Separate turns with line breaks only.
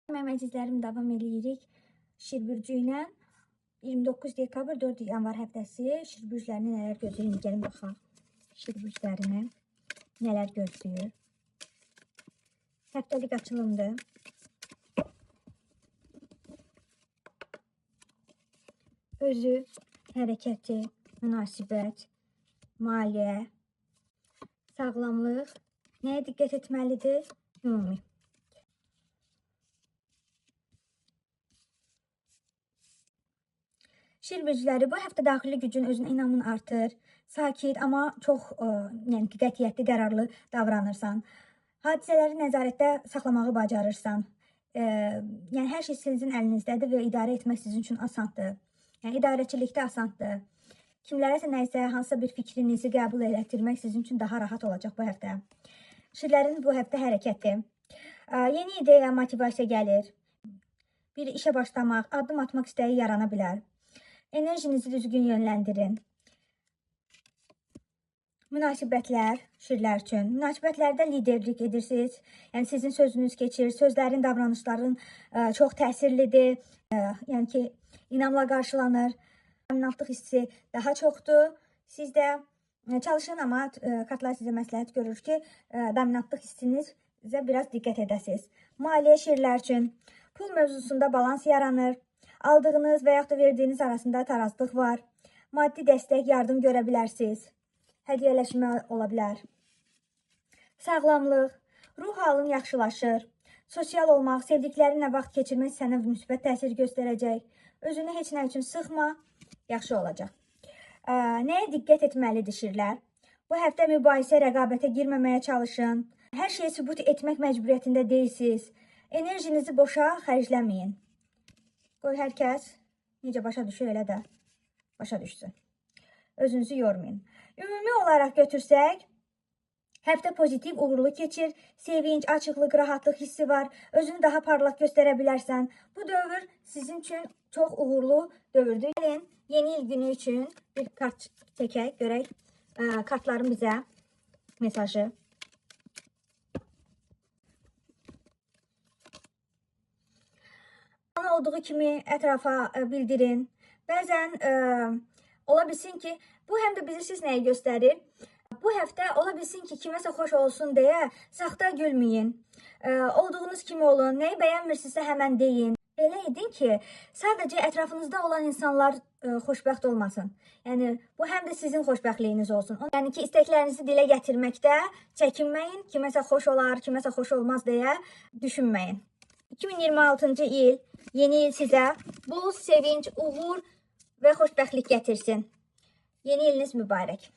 Mənim əzizlərim, davam edirik Şirbürcü ilə 29 dekabr 4 yanvar həftəsi Şirbürclərini nələr gözləyir? Gəlin baxaq Şirbürclərini nələr gözləyir. Həftəlik açılımdır. Özü, hərəkəti, münasibət, maliyyə, sağlamlıq, nəyə diqqət etməlidir? Ümumi. Şirbürcləri bu həftə daxili gücün, özünə inamın artır. Sakit, amma çox qətiyyətli, qərarlı davranırsan. Hadisələri nəzarətdə saxlamağı bacarırsan. Yəni hər şey sizin əlinizdədir və idarə etmək sizin üçün asandır. Yəni idarəçilikdə asandır. Kimlərəsə nəyisə, hansısa bir fikrinizi qəbul etdirmək sizin üçün daha rahat olacaq bu həftə. Şirlərin bu həftə hərəkəti. Yeni ideya, motivasiya gəlir. Bir işə başlamaq, addım atmaq istəyi yarana bilər. Enerjinizi düzgün yönləndirin. Münasibətlər şirlər üçün. Münasibətlərdə liderlik edirsiniz. Yəni sizin sözünüz keçir. Sözlərin, davranışların çox təsirlidir. Yəni ki, inamla qarşılanır. Dominantlıq hissi daha çoxdur. Siz də çalışın, amma kartlar sizə məsləhət görür ki, dominantlıq hissinizə biraz diqqət edəsiniz. Maliyyə şirlər üçün. Pul mövzusunda balans yaranır. Aldığınız və yaxud da verdiyiniz arasında tarazlıq var. Maddi dəstək, yardım görə bilərsiniz. Hədiyyələşmə ola bilər. Sağlamlıq, ruh halın yaxşılaşır. Sosial olmaq, sevdiklərinlə vaxt keçirmək sənə müsbət təsir göstərəcək. Özünü heç nə üçün sıxma, yaxşı olacaq. Nəyə diqqət etməlidir şirlər? Bu həftə mübahisə, rəqabətə girməməyə çalışın. Hər şeyi sübut etmək məcburiyyətində deyilsiniz. Enerjinizi boşa xərcləməyin. Qoy hər kəs necə başa düşür, elə də başa düşsün. Özünüzü yormayın. Ümumi olaraq götürsək, həftə pozitiv, uğurlu keçir. Sevinç, açıqlıq, rahatlıq hissi var. Özünü daha parlaq göstərə bilərsən. Bu dövr sizin üçün çox uğurlu dövrdür. Gəlin, yeni il günü üçün bir kart çəkək, görək kartların bizə mesajı. Olduğu kimi ətrafa bildirin. Bəzən ola bilsin ki, bu həm də bilirsiniz nəyi göstərir? Bu həftə ola bilsin ki, kiməsə xoş olsun deyə saxta gülməyin. Olduğunuz kimi olun. Nəyi bəyənmirsinizsə həmən deyin. Elə edin ki, sadəcə ətrafınızda olan insanlar xoşbəxt olmasın. Yəni, bu həm də sizin xoşbəxtliyiniz olsun. Yəni ki, istəklərinizi dilə gətirməkdə çəkinməyin. Kiməsə xoş olar, kiməsə xoş olmaz deyə düşünməyin. 2026-cı il, yeni il sizə bol sevinç, uğur və xoşbəxtlik gətirsin. Yeni iliniz mübarək.